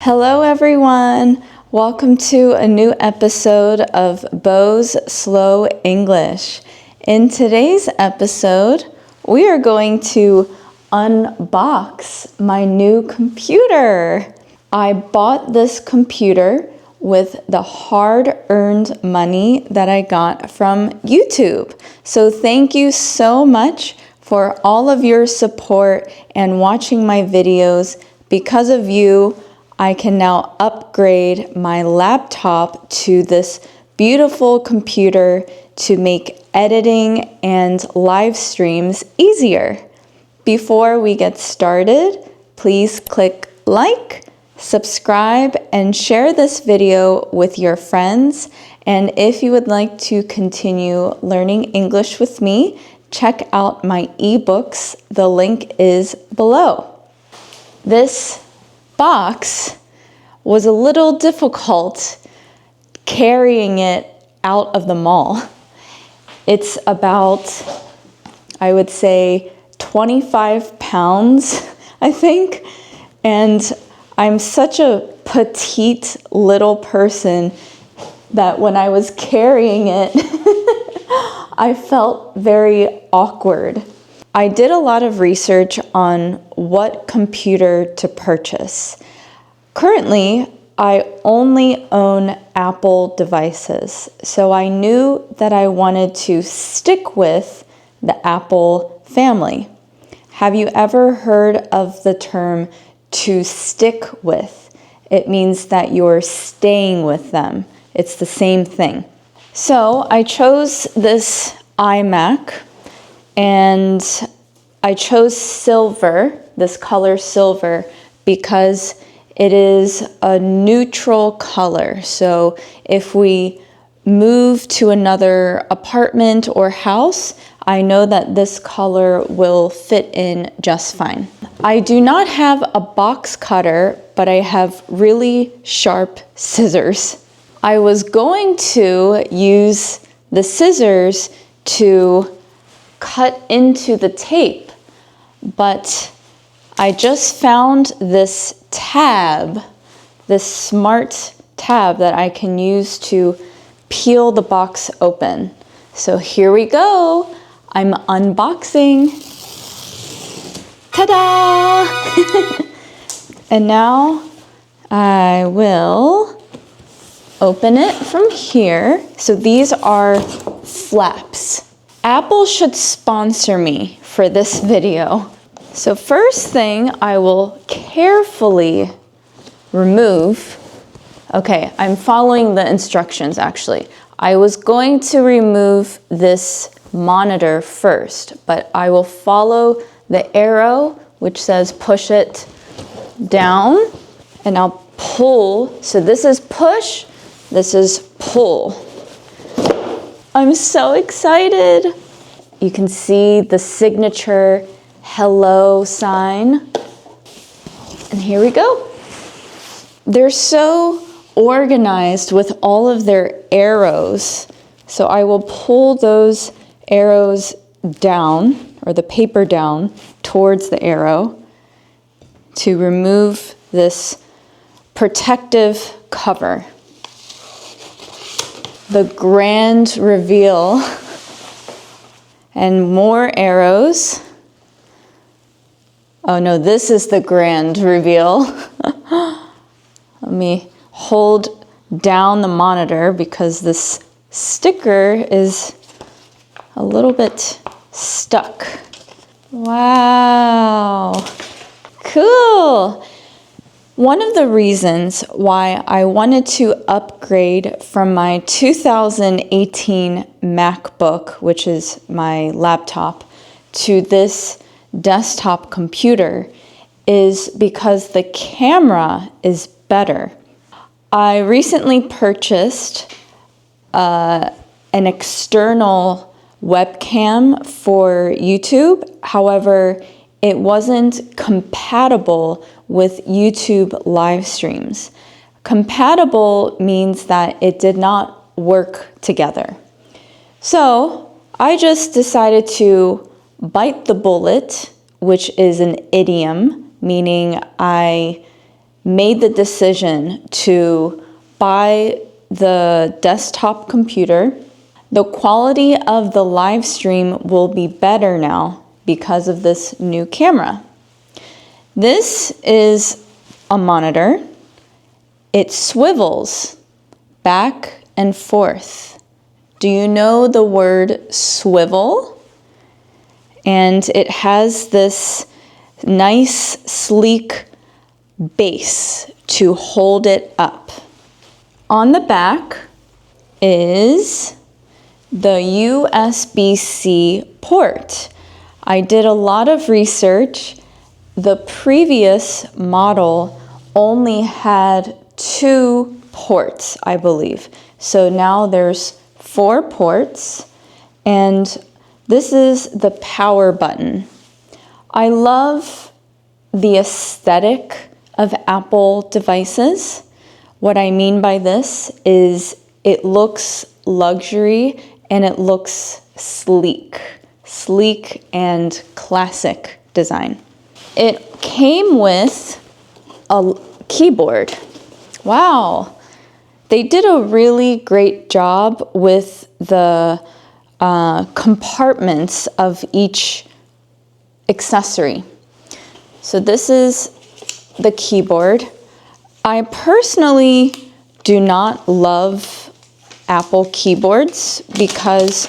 Hello everyone! Welcome to a new episode of Bo's Slow English. In today's episode, we are going to unbox my new computer. I bought this computer with the hard-earned money that I got from YouTube. So thank you so much for all of your support and watching my videos. Because of you, I can now upgrade my laptop to this beautiful computer to make editing and live streams easier. Before we get started, please click like, subscribe, and share this video with your friends. And if you would like to continue learning English with me, check out my ebooks. The link is below. This box was a little difficult carrying it out of the mall. It's about, I would say, 25 pounds, I think. And I'm such a petite little person that when I was carrying it, I felt very awkward. I did a lot of research on what computer to purchase. Currently, I only own Apple devices, so I knew that I wanted to stick with the Apple family. Have you ever heard of the term to stick with? It means that you're staying with them. It's the same thing. So I chose this iMac. And I chose silver, this color silver, because it is a neutral color. So if we move to another apartment or house, I know that this color will fit in just fine. I do not have a box cutter, but I have really sharp scissors. I was going to use the scissors to cut into the tape, but I just found this tab, this smart tab that I can use to peel the box open. So here we go. I'm unboxing. Ta-da! And now I will open it from here. So these are flaps. Apple should sponsor me for this video. So first thing, I will carefully remove. Okay, I'm following the instructions actually. I was going to remove this monitor first, but I will follow the arrow which says push it down, and I'll pull. So this is push, this is pull. I'm so excited. You can see the signature hello sign. And here we go. They're so organized with all of their arrows. So I will pull those arrows down, or the paper down, towards the arrow to remove this protective cover. The grand reveal, and more arrows. Oh no, this is the grand reveal. Let me hold down the monitor because this sticker is a little bit stuck. Wow, cool. One of the reasons why I wanted to upgrade from my 2018 MacBook, which is my laptop, to this desktop computer is because the camera is better. I recently purchased an external webcam for YouTube. However, it wasn't compatible with YouTube live streams. Compatible means that it did not work together. So I just decided to bite the bullet, which is an idiom, meaning I made the decision to buy the desktop computer. The quality of the live stream will be better now because of this new camera. This is a monitor. It swivels back and forth. Do you know the word swivel? And it has this nice, sleek base to hold it up. On the back is the USB-C port. I did a lot of research. The previous model only had 2 ports, I believe. So now there's 4 ports, and this is the power button. I love the aesthetic of Apple devices. What I mean by this is it looks luxury and it looks sleek and classic design. It came with a keyboard. Wow, they did a really great job with the compartments of each accessory. So this is the keyboard. I personally do not love Apple keyboards because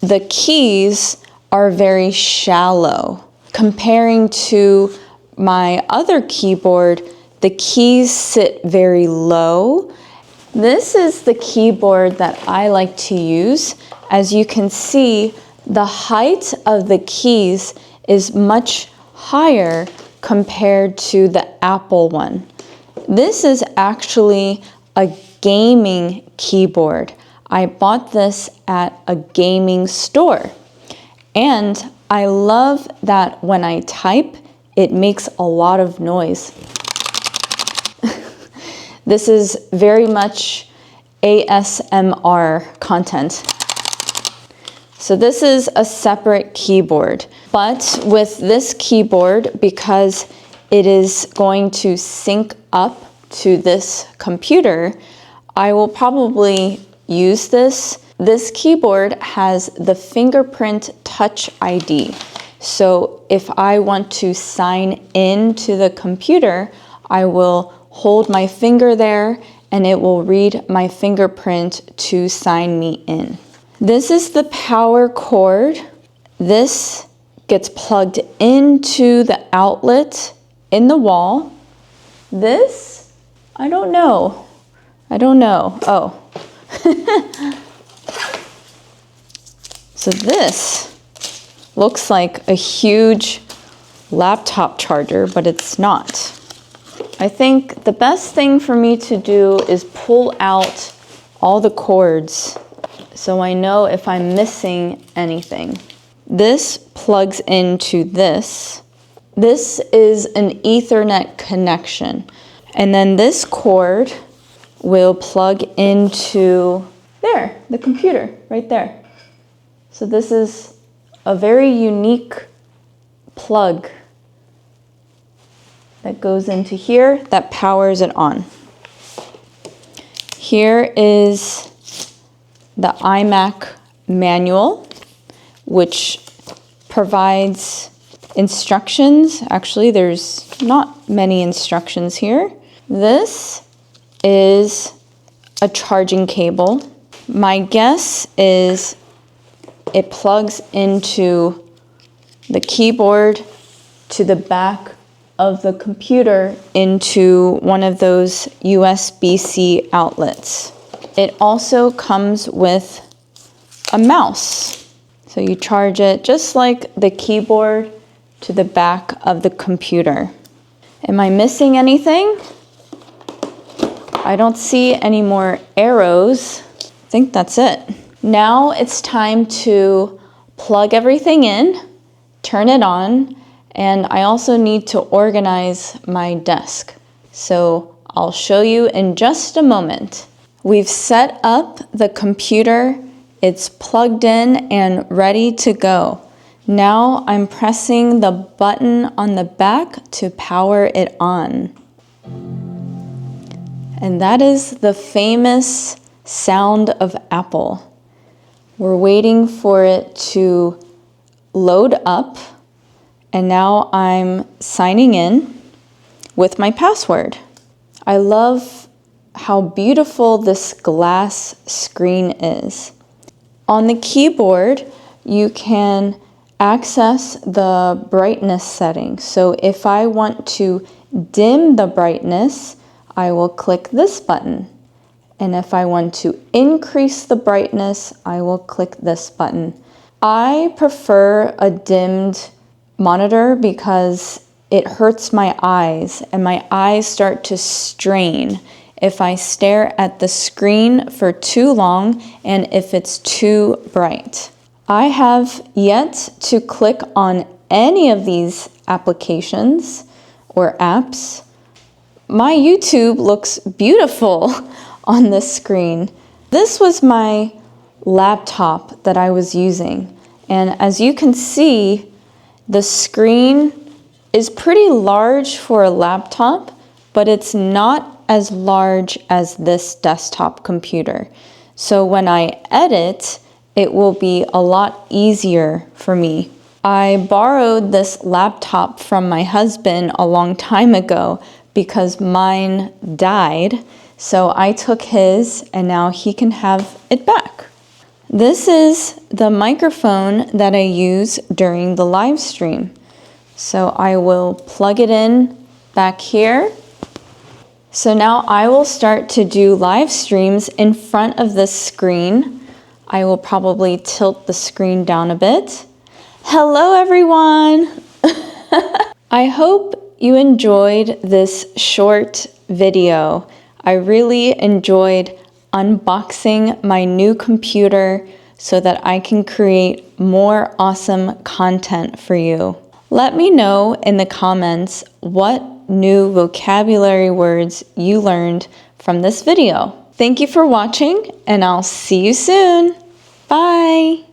the keys are very shallow. Comparing to my other keyboard, the keys sit very low. This is the keyboard that I like to use. As you can see, the height of the keys is much higher compared to the Apple one. This is actually a gaming keyboard. I bought this at a gaming store. And I love that when I type, it makes a lot of noise. This is very much ASMR content. So this is a separate keyboard, but with this keyboard, because it is going to sync up to this computer, I will probably use this. This keyboard has the fingerprint touch ID. So if I want to sign in to the computer, I will hold my finger there and it will read my fingerprint to sign me in. This is the power cord. This gets plugged into the outlet in the wall. This, I don't know. Oh. So this looks like a huge laptop charger, but it's not. I think the best thing for me to do is pull out all the cords so I know if I'm missing anything. This plugs into this. This is an Ethernet connection. And then this cord will plug into there, the computer right there. So this is a very unique plug that goes into here that powers it on. Here is the iMac manual, which provides instructions. Actually, there's not many instructions here. This is a charging cable. My guess is it plugs into the keyboard to the back of the computer into one of those USB-C outlets. It also comes with a mouse. So you charge it just like the keyboard to the back of the computer. Am I missing anything? I don't see any more arrows. I think that's it. Now it's time to plug everything in, turn it on, and I also need to organize my desk. So I'll show you in just a moment. We've set up the computer, it's plugged in and ready to go. Now I'm pressing the button on the back to power it on. And that is the famous sound of Apple. We're waiting for it to load up, and now I'm signing in with my password. I love how beautiful this glass screen is. On the keyboard, you can access the brightness setting. So if I want to dim the brightness, I will click this button. And if I want to increase the brightness, I will click this button. I prefer a dimmed monitor because it hurts my eyes and my eyes start to strain if I stare at the screen for too long and if it's too bright. I have yet to click on any of these applications or apps. My YouTube looks beautiful on this screen. This was my laptop that I was using, and as you can see, the screen is pretty large for a laptop, but it's not as large as this desktop computer. So when I edit, it will be a lot easier for me. I borrowed this laptop from my husband a long time ago because mine died. So I took his and now he can have it back. This is the microphone that I use during the live stream. So I will plug it in back here. So now I will start to do live streams in front of this screen. I will probably tilt the screen down a bit. Hello everyone! I hope you enjoyed this short video. I really enjoyed unboxing my new computer so that I can create more awesome content for you. Let me know in the comments what new vocabulary words you learned from this video. Thank you for watching, and I'll see you soon. Bye!